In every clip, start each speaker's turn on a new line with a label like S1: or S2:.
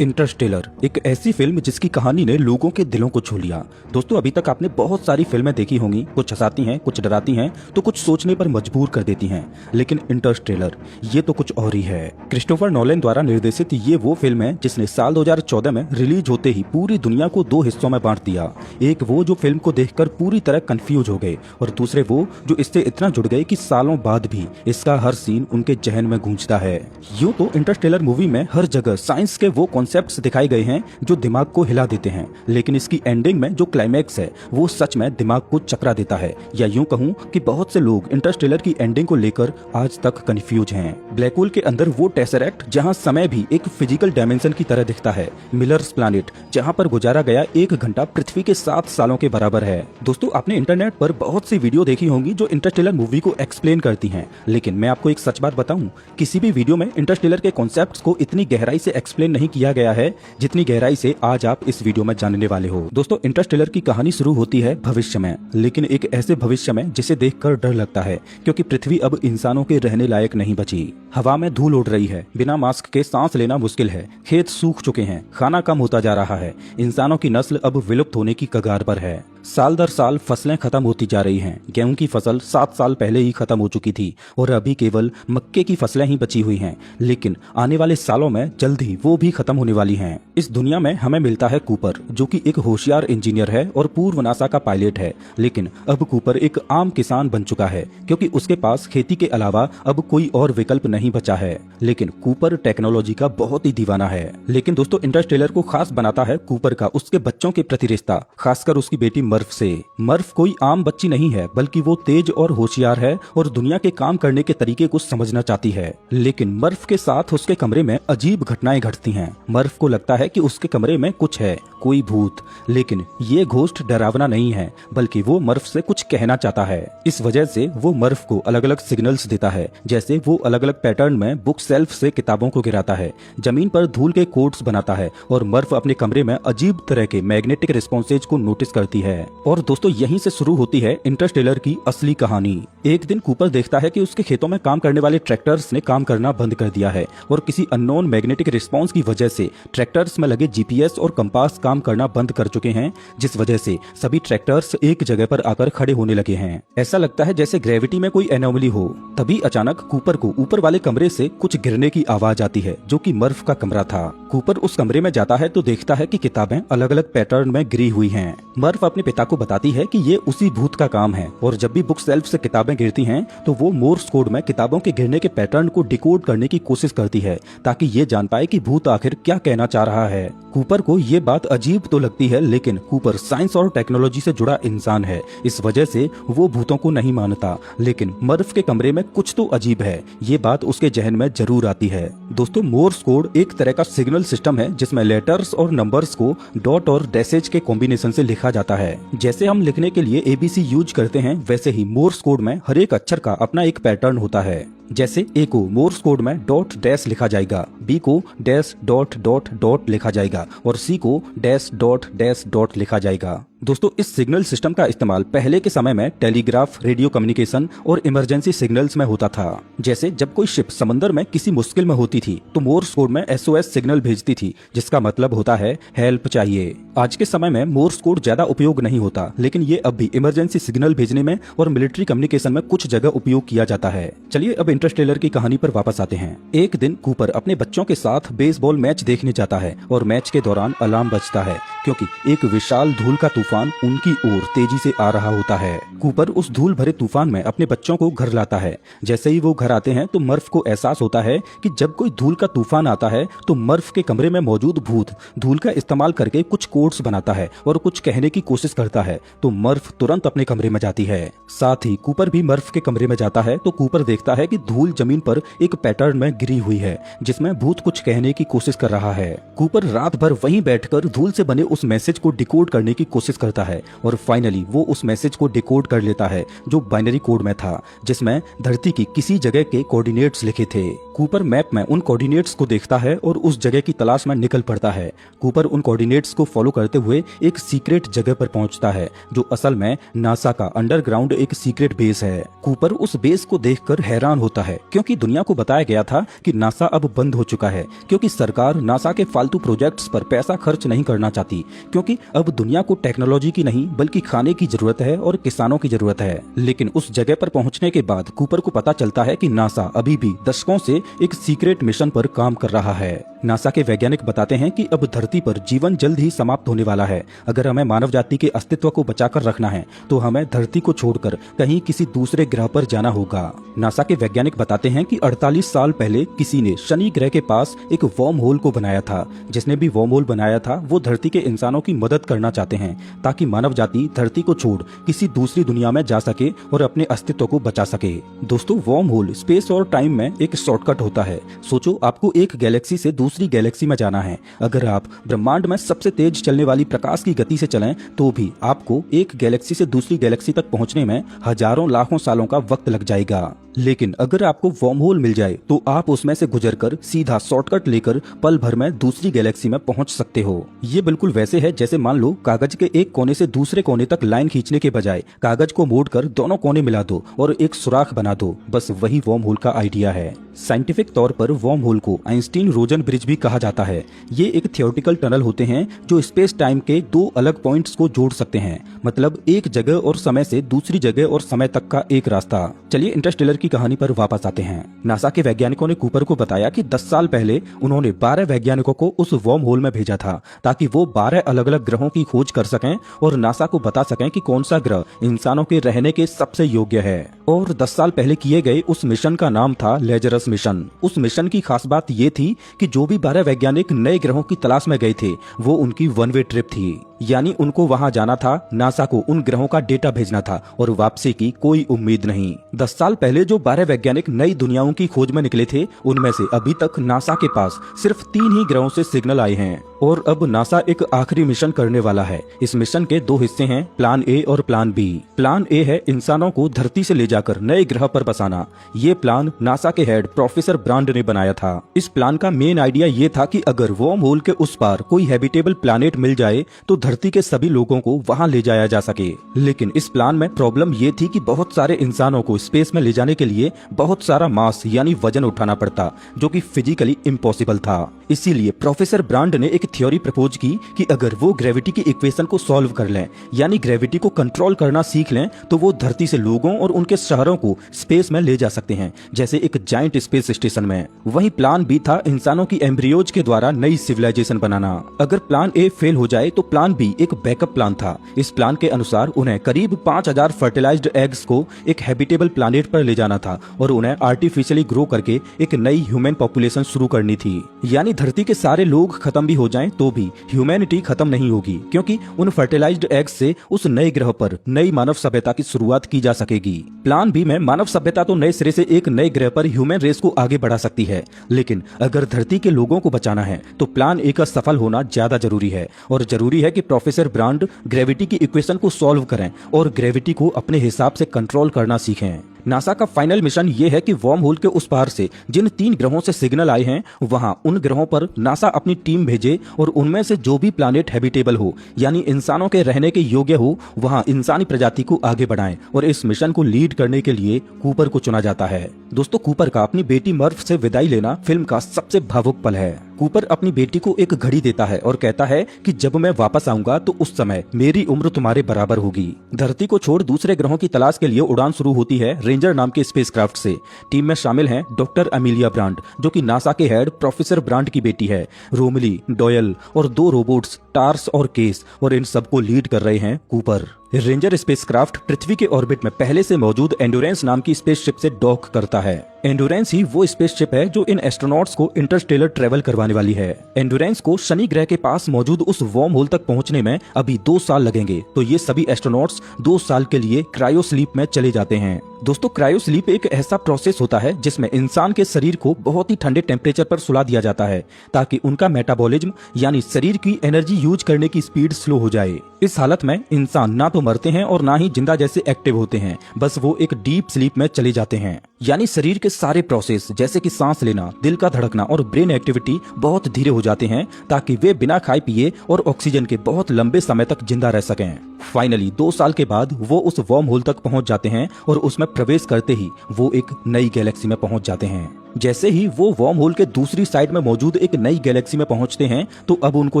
S1: Interstellar एक ऐसी film जिसकी कहानी ने लोगों के दिलों को छू लिया। दोस्तों, अभी तक आपने बहुत सारी फिल्में देखी होंगी, कुछ हंसाती हैं, कुछ डराती हैं, तो कुछ सोचने पर मजबूर कर देती हैं। लेकिन इंटरस्टेलर ये तो कुछ और ही है। क्रिस्टोफर नोलन द्वारा निर्देशित ये वो फिल्म है जिसने साल 2014 में रिलीज होते ही पूरी दुनिया को दो हिस्सों में बांट दिया। एक वो जो फिल्म को देखकर पूरी तरह कंफ्यूज हो गए, और दूसरे वो जो इससे इतना जुड़ गए कि सालों बाद भी इसका हर सीन उनके जहन में गूंजता है। यूं तो इंटरस्टेलर मूवी में हर जगह साइंस के वो कॉन्सेप्ट्स दिखाए गए हैं जो दिमाग को हिला देते हैं, लेकिन इसकी एंडिंग में जो क्लाइमैक्स है वो सच में दिमाग को चकरा देता है। या यूं कहूं कि बहुत से लोग इंटरस्टेलर की एंडिंग को लेकर आज तक कंफ्यूज हैं। ब्लैक होल के अंदर वो टेसरेक्ट जहां समय भी एक फिजिकल डायमेंशन की तरह दिखता है, मिलर्स प्लैनेट जहां पर गुजारा गया 1 घंटा पृथ्वी के 7 सालों के बराबर है। दोस्तों, आपने इंटरनेट पर बहुत सी वीडियो देखी होंगी जो इंटरस्टेलर मूवी को एक्सप्लेन करती हैं, लेकिन मैं आपको एक सच बात बताऊं, किसी भी वीडियो में इंटरस्टेलर के कॉन्सेप्ट्स को इतनी गहराई से एक्सप्लेन नहीं किया गया है जितनी गहराई से आज आप इस वीडियो में जानने वाले हो। दोस्तों, इंटरस्टेलर की कहानी शुरू होती है भविष्य में, लेकिन एक ऐसे भविष्य में जिसे देखकर डर लगता है, क्योंकि पृथ्वी अब इंसानों के रहने लायक नहीं बची। हवा में धूल उड़ रही है, बिना मास्क के सांस लेना मुश्किल है, खेत सूख चुके हैं, खाना कम होता जा रहा है, इंसानों की नस्ल अब विलुप्त होने की कगार पर है। साल दर साल फसलें खत्म होती जा रही हैं। गेहूं की फसल 7 साल पहले ही खत्म हो चुकी थी और अभी केवल मक्के की फसलें ही बची हुई हैं, लेकिन आने वाले सालों में जल्द ही वो भी खत्म होने वाली हैं। इस दुनिया में हमें मिलता है कूपर, जो कि एक होशियार इंजीनियर है और पूर्व नासा का पायलट है। लेकिन अब कूपर एक आम किसान बन चुका है, क्योंकि उसके पास खेती के अलावा अब कोई और विकल्प नहीं बचा है। लेकिन कूपर टेक्नोलॉजी का बहुत ही दीवाना है। लेकिन दोस्तों, इंटरस्टेलर को खास बनाता है कूपर का उसके बच्चों के प्रति रिश्ता, खासकर उसकी बेटी मर्फ से। मर्फ कोई आम बच्ची नहीं है, बल्कि वो तेज और होशियार है और दुनिया के काम करने के तरीके को समझना चाहती है। लेकिन मर्फ के साथ उसके कमरे में अजीब घटनाएं घटती हैं। मर्फ को लगता है कि उसके कमरे में कुछ है, कोई भूत, लेकिन ये घोस्ट डरावना नहीं है, बल्कि वो मर्फ से कुछ कहना चाहता है। इस वजह से वो मर्फ को अलग अलग सिग्नल्स देता है, जैसे वो अलग अलग पैटर्न में बुक शेल्फ से किताबों को गिराता है, जमीन पर धूल के कोट्स बनाता है, और मर्फ अपने कमरे में अजीब तरह के मैग्नेटिक रिस्पॉन्सेज को नोटिस करती है। और दोस्तों, यहीं से शुरू होती है इंटरस्टेलर की असली कहानी। एक दिन कूपर देखता है कि उसके खेतों में काम करने वाले ट्रैक्टर्स ने काम करना बंद कर दिया है, और किसी अननोन मैग्नेटिक रिस्पॉन्स की वजह से ट्रैक्टर्स में लगे जीपीएस और कंपास काम करना बंद कर चुके हैं, जिस वजह से सभी ट्रैक्टर्स एक जगह पर आकर खड़े होने लगे हैं। ऐसा लगता है जैसे ग्रेविटी में कोई एनोमली हो। तभी अचानक कूपर को ऊपर वाले कमरे से कुछ गिरने की आवाज आती है, जो कि मर्फ का कमरा था। कूपर उस कमरे में जाता है तो देखता है कि किताबें अलग अलग पैटर्न में गिरी हुई हैं। मर्फ अपने पिता को बताती है कि ये उसी भूत का काम है, और जब भी बुक शेल्फ से किताबें गिरती हैं तो वो मोर्स कोड में किताबों के गिरने के पैटर्न को डिकोड करने की कोशिश करती है, ताकि ये जान पाए कि भूत आखिर क्या कहना चाह रहा है। कूपर को ये बात अजीब तो लगती है, लेकिन कूपर साइंस और टेक्नोलॉजी से जुड़ा इंसान है, इस वजह से वो भूतों को नहीं मानता। लेकिन मर्फ के कमरे में कुछ तो अजीब है, ये बात उसके जहन में जरूर आती है। दोस्तों, मोर्स कोड एक तरह का सिग्नल सिस्टम है जिसमें लेटर्स और नंबर्स को डॉट और डैशेज के कॉम्बिनेशन से लिखा जाता है। जैसे हम लिखने के लिए एबीसी यूज करते हैं, वैसे ही मोर्स कोड में हर एक अक्षर का अपना एक पैटर्न होता है। जैसे ए को मोर्स कोड में डॉट डैश लिखा जाएगा, बी को डैश डॉट डॉट डॉट लिखा जाएगा, और सी को डैश डॉट डैश डॉट लिखा जाएगा। दोस्तों, इस सिग्नल सिस्टम का इस्तेमाल पहले के समय में टेलीग्राफ, रेडियो कम्युनिकेशन और इमरजेंसी सिग्नल्स में होता था। जैसे जब कोई शिप समंदर में किसी मुश्किल में होती थी तो मोर्स कोड में एसओएस सिग्नल भेजती थी, जिसका मतलब होता है हेल्प चाहिए। आज के समय में मोर्स कोड ज्यादा उपयोग नहीं होता, लेकिन ये अब भी इमरजेंसी सिग्नल भेजने में और मिलिट्री कम्युनिकेशन में कुछ जगह उपयोग किया जाता है। चलिए अब इंटरस्टेलर की कहानी पर वापस आते हैं। एक दिन कूपर अपने बच्चों के साथ बेसबॉल मैच देखने जाता है, और मैच के दौरान अलार्म बजता है, क्योंकि एक विशाल धूल का तूफान उनकी ओर तेजी से आ रहा होता है। कूपर उस धूल भरे तूफान में अपने बच्चों को घर लाता है। जैसे ही वो घर आते हैं तो मर्फ को एहसास होता है कि जब कोई धूल का तूफान आता है तो मर्फ के कमरे में मौजूद भूत धूल का इस्तेमाल करके कुछ कोड्स बनाता है और कुछ कहने की कोशिश करता है। तो मर्फ तुरंत अपने कमरे में जाती है। साथ ही कूपर भी मर्फ के कमरे में जाता है तो कूपर देखता है कि धूल जमीन पर एक पैटर्न में गिरी हुई है, जिसमें भूत कुछ कहने की कोशिश कर रहा है। कूपर रात भर वहीं बैठकर धूल से बने उस मैसेज को डिकोड करने की कोशिश करता है और फाइनली वो उस मैसेज को डिकोड कर लेता है जो बाइनरी कोड में था, जिसमें धरती की किसी जगह के कोऑर्डिनेट्स लिखे थे। कूपर मैप में उन कोऑर्डिनेट्स को देखता है और उस जगह की तलाश में निकल पड़ता है। कूपर उन कोऑर्डिनेट्स को फॉलो करते हुए एक सीक्रेट जगह पर पहुंचता है जो असल में नासा का अंडरग्राउंड एक सीक्रेट बेस है। कूपर उस बेस को देखकर हैरान होता है क्योंकि दुनिया को बताया गया था कि नासा अब बंद हो चुका है, क्योंकि सरकार नासा के फालतू प्रोजेक्ट्स पर पैसा खर्च नहीं करना चाहती, क्योंकि अब दुनिया को टेक्नोलॉजी की नहीं बल्कि खाने की जरूरत है और किसानों की जरूरत है। लेकिन उस जगह पर पहुंचने के बाद कूपर को पता चलता है कि नासा अभी भी दशकों से एक सीक्रेट मिशन पर काम कर रहा है। नासा के वैज्ञानिक बताते हैं कि अब धरती पर जीवन जल्द ही समाप्त होने वाला है। अगर हमें मानव जाति के अस्तित्व को बचाकर रखना है तो हमें धरती को छोड़कर कहीं किसी दूसरे ग्रह पर जाना होगा। नासा के वैज्ञानिक बताते हैं कि 48 साल पहले किसी ने शनि ग्रह के पास एक वर्म होल को बनाया था। जिसने भी वर्म होल बनाया था वो धरती के इंसानों की मदद करना चाहते हैं ताकि मानव जाति धरती को छोड़ किसी दूसरी दुनिया में जा सके और अपने अस्तित्व को बचा सके। दोस्तों, वर्म होल स्पेस और टाइम में एक शॉर्टकट होता है। सोचो, आपको एक गैलेक्सी से दूसरी गैलेक्सी में जाना है। अगर आप ब्रह्मांड में सबसे तेज चलने वाली प्रकाश की गति से चलें तो भी आपको एक गैलेक्सी से दूसरी गैलेक्सी तक पहुंचने में हजारों लाखों सालों का वक्त लग जाएगा। लेकिन अगर आपको वर्म होल मिल जाए तो आप उसमें से गुजरकर सीधा शॉर्टकट लेकर पल भर में दूसरी गैलेक्सी में पहुंच सकते हो। ये बिल्कुल वैसे है जैसे मान लो कागज के एक कोने से दूसरे कोने तक लाइन खींचने के बजाय कागज को मोड़कर दोनों कोने मिला दो और एक सुराख बना दो। बस वही वर्म होल का आइडिया है। साइंटिफिक तौर पर वर्म होल को आइंस्टीन रोजन ब्रिज भी कहा जाता है। ये एक थियोरेटिकल टनल होते हैं जो स्पेस टाइम के दो अलग पॉइंट्स को जोड़ सकते हैं, मतलब एक जगह और समय से दूसरी जगह और समय तक का एक रास्ता। चलिए इंटरस्टेलर की कहानी पर वापस आते हैं। नासा के वैज्ञानिकों ने कूपर को बताया कि 10 साल पहले उन्होंने 12 वैज्ञानिकों को उस वर्म होल में भेजा था ताकि वो 12 अलग अलग ग्रहों की खोज कर सकें और नासा को बता सकें कि कौन सा ग्रह इंसानों के रहने के सबसे योग्य है। और 10 साल पहले किए गए उस मिशन का नाम था लेजरस मिशन। उस मिशन की खास बात ये थी कि जो भी 12 वैज्ञानिक नए ग्रहों की तलाश में गए थे वो उनकी वन वे ट्रिप थी, यानी उनको वहां जाना था, नासा को उन ग्रहों का डेटा भेजना था और वापसी की कोई उम्मीद नहीं। 10 साल पहले जो 12 वैज्ञानिक नई दुनियाओं की खोज में निकले थे उनमें से अभी तक नासा के पास सिर्फ 3 ही ग्रहों से सिग्नल आए हैं और अब नासा एक आखिरी मिशन करने वाला है। इस मिशन के 2 हिस्से हैं, प्लान ए और प्लान बी। प्लान ए है इंसानों को धरती से ले जाकर नए ग्रह पर बसाना। ये प्लान नासा के हेड प्रोफेसर ब्रांड ने बनाया था। इस प्लान का मेन आइडिया ये था कि अगर वर्म होल के उस पार कोई हैबिटेबल प्लैनेट मिल जाए तो धरती के सभी लोगों को वहां ले जाया जा सके। लेकिन इस प्लान में प्रॉब्लम ये थी कि बहुत सारे इंसानों को स्पेस में ले जाने के लिए बहुत सारा मास यानी वजन उठाना पड़ता, जो कि फिजिकली इम्पॉसिबल था। इसीलिए प्रोफेसर ब्रांड ने एक थ्योरी प्रपोज की कि अगर वो ग्रेविटी की इक्वेशन को सॉल्व कर लें, यानी ग्रेविटी को कंट्रोल करना सीख लें, तो वो धरती से लोगों और उनके शहरों को स्पेस में ले जा सकते हैं, जैसे एक जायंट स्पेस स्टेशन में। वही प्लान बी था इंसानों की एम्ब्रियोज के द्वारा नई सिविलाइजेशन बनाना। अगर प्लान ए फेल हो जाए तो प्लान बी एक बैकअप प्लान था। इस प्लान के अनुसार उन्हें करीब 5000 फर्टिलाइज्ड एग्स को एक हैबिटेबल प्लैनेट पर ले जाना था और उन्हें आर्टिफिशियली ग्रो करके एक नई ह्यूमन पॉपुलेशन शुरू करनी थी। यानी धरती के सारे लोग खत्म भी हो जाएं तो भी ह्यूमैनिटी खत्म नहीं होगी, क्योंकि उन फर्टिलाइज्ड एग्स से उस नए ग्रह पर नई मानव सभ्यता की शुरुआत की जा सकेगी। प्लान बी में मानव सभ्यता तो नए सिरे से एक नए ग्रह पर ह्यूमन रेस को आगे बढ़ा सकती है, लेकिन अगर धरती के लोगों को बचाना है तो प्लान ए का सफल होना ज्यादा जरूरी है। और जरूरी है कि प्रोफेसर ब्रांड ग्रेविटी की इक्वेशन को सॉल्व करें और ग्रेविटी को अपने हिसाब से कंट्रोल करना सीखें। नासा का फाइनल मिशन ये है कि वर्म होल के उस पार से जिन 3 ग्रहों से सिग्नल आए हैं वहां उन ग्रहों पर नासा अपनी टीम भेजे और उनमें से जो भी प्लैनेट हैबिटेबल हो, यानी इंसानों के रहने के योग्य हो, वहां इंसानी प्रजाति को आगे बढ़ाएं। और इस मिशन को लीड करने के लिए कूपर को चुना जाता है। दोस्तों, कूपर का अपनी बेटी मर्फ से विदाई लेना फिल्म का सबसे भावुक पल है। कूपर अपनी बेटी को एक घड़ी देता है और कहता है कि जब मैं वापस आऊंगा तो उस समय मेरी उम्र तुम्हारे बराबर होगी। धरती को छोड़ दूसरे ग्रहों की तलाश के लिए उड़ान शुरू होती है रेंजर नाम के स्पेसक्राफ्ट से। टीम में शामिल हैं डॉक्टर अमीलिया ब्रांड, जो कि नासा के हेड प्रोफेसर ब्रांड की बेटी है, रोमिली, डॉयल और 2 रोबोट्स टार्स और केस, और इन सबको लीड कर रहे हैं कूपर। रेंजर स्पेसक्राफ्ट पृथ्वी के ऑर्बिट में पहले से मौजूद एंडोरेंस नाम की स्पेसशिप से डॉक करता है। एंडोरेंस ही वो स्पेसशिप है जो इन एस्ट्रोनॉट्स को इंटरस्टेलर ट्रेवल करवाने वाली है। एंडोरेंस को शनि ग्रह के पास मौजूद उस वार्म होल तक पहुंचने में अभी 2 साल लगेंगे, तो ये सभी एस्ट्रोनॉट्स 2 साल के लिए क्रायो स्लीप में चले जाते हैं। दोस्तों, क्रायो स्लीप एक ऐसा प्रोसेस होता है जिसमें इंसान के शरीर को बहुत ही ठंडे टेम्परेचर पर सुला दिया जाता है ताकि उनका मेटाबॉलिज्म यानी शरीर की एनर्जी यूज करने की स्पीड स्लो हो जाए। इस हालत में इंसान ना तो मरते हैं और ना ही जिंदा जैसे एक्टिव होते हैं, बस वो एक डीप स्लीप में चले जाते हैं। यानी शरीर के सारे प्रोसेस जैसे कि सांस लेना, दिल का धड़कना और ब्रेन एक्टिविटी बहुत धीरे हो जाते हैं ताकि वे बिना खाए पिए और ऑक्सीजन के बहुत लंबे समय तक जिंदा रह सकें। फाइनली 2 साल के बाद वो उस वार्म होल तक पहुंच जाते हैं और उसमें प्रवेश करते ही वो एक नई गैलेक्सी में पहुंच जाते हैं। जैसे ही वो वार्म होल के दूसरी साइड में मौजूद एक नई गैलेक्सी में पहुंचते हैं तो अब उनको